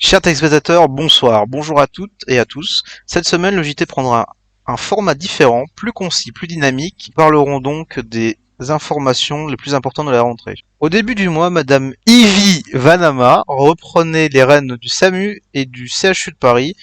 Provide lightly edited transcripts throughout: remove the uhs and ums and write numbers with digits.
Chers téléspectateurs, bonsoir, bonjour à toutes et à tous. Cette semaine, le JT prendra un format différent, plus concis, plus dynamique. Nous parlerons donc des informations les plus importantes de la rentrée. Au début du mois, Madame Ivy Vanama reprenait les rênes du SAMU et du CHU de Paris.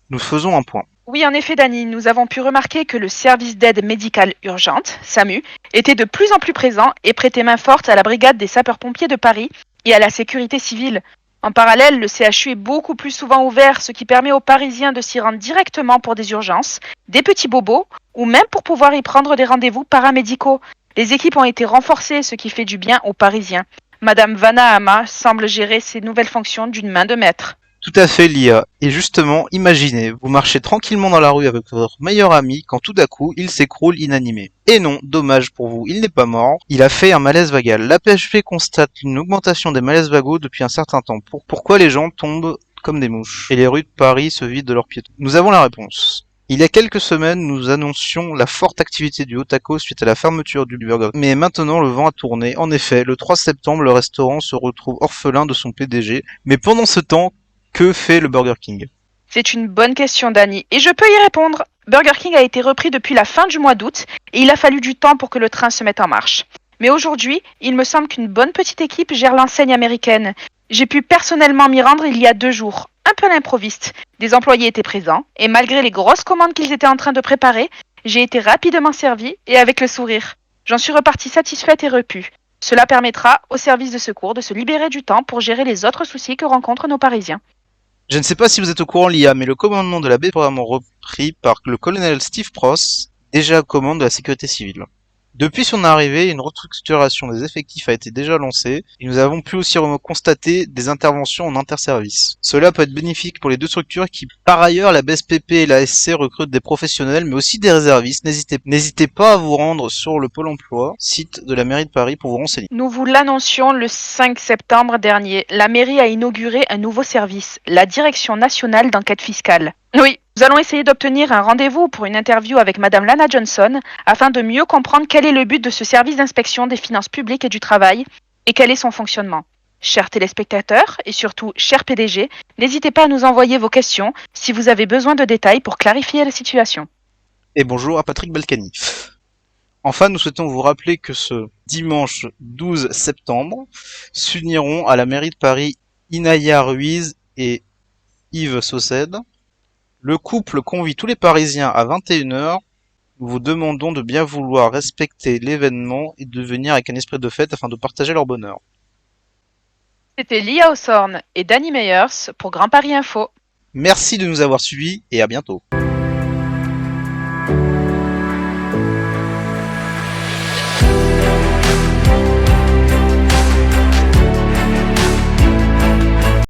Nous faisons un point. Oui, en effet, Dany, nous avons pu remarquer que le service d'aide médicale urgente, SAMU, était de plus en plus présent et prêtait main forte à la brigade des sapeurs-pompiers de Paris et à la sécurité civile. En parallèle, le CHU est beaucoup plus souvent ouvert, ce qui permet aux Parisiens de s'y rendre directement pour des urgences, des petits bobos, ou même pour pouvoir y prendre des rendez-vous paramédicaux. Les équipes ont été renforcées, ce qui fait du bien aux Parisiens. Madame Vanahama semble gérer ces nouvelles fonctions d'une main de maître. Tout à fait, Lia. Et justement, imaginez, vous marchez tranquillement dans la rue avec votre meilleur ami quand tout à coup, il s'écroule inanimé. Et non, dommage pour vous, il n'est pas mort, il a fait un malaise vagal. L'APHP constate une augmentation des malaises vagaux depuis un certain temps. Pourquoi les gens tombent comme des mouches et les rues de Paris se vident de leurs piétons? Nous avons la réponse. Il y a quelques semaines, nous annoncions la forte activité du Otako suite à la fermeture du Burger. Mais maintenant, le vent a tourné. En effet, le 3 septembre, le restaurant se retrouve orphelin de son PDG. Mais pendant ce temps, que fait le Burger King? C'est une bonne question, Dany, et je peux y répondre. Burger King a été repris depuis la fin du mois d'août et il a fallu du temps pour que le train se mette en marche. Mais aujourd'hui, il me semble qu'une bonne petite équipe gère l'enseigne américaine. J'ai pu personnellement m'y rendre il y a 2 jours, un peu à l'improviste. Des employés étaient présents et malgré les grosses commandes qu'ils étaient en train de préparer, j'ai été rapidement servi et avec le sourire. J'en suis repartie satisfaite et repue. Cela permettra au service de secours de se libérer du temps pour gérer les autres soucis que rencontrent nos Parisiens. Je ne sais pas si vous êtes au courant, Lia, mais le commandement de la baie est probablement repris par le colonel Steve Pross, déjà aux commandes de la sécurité civile. Depuis son arrivée, une restructuration des effectifs a été déjà lancée et nous avons pu aussi constater des interventions en interservices. Cela peut être bénéfique pour les deux structures qui, par ailleurs, la BSPP et la SC recrutent des professionnels mais aussi des réservistes. N'hésitez pas à vous rendre sur le Pôle emploi, site de la mairie de Paris pour vous renseigner. Nous vous l'annoncions le 5 septembre dernier. La mairie a inauguré un nouveau service, la Direction nationale d'enquête fiscale. Oui, nous allons essayer d'obtenir un rendez-vous pour une interview avec Madame Lana Johnson afin de mieux comprendre quel est le but de ce service d'inspection des finances publiques et du travail et quel est son fonctionnement. Chers téléspectateurs et surtout chers PDG, n'hésitez pas à nous envoyer vos questions si vous avez besoin de détails pour clarifier la situation. Et bonjour à Patrick Balkany. Enfin, nous souhaitons vous rappeler que ce dimanche 12 septembre s'uniront à la mairie de Paris Inaya Ruiz et Yves Saucède. Le couple convie tous les Parisiens à 21h. Nous vous demandons de bien vouloir respecter l'événement et de venir avec un esprit de fête afin de partager leur bonheur. C'était Lia Hawthorne et Dany Meyers pour Grand Paris Info. Merci de nous avoir suivis et à bientôt.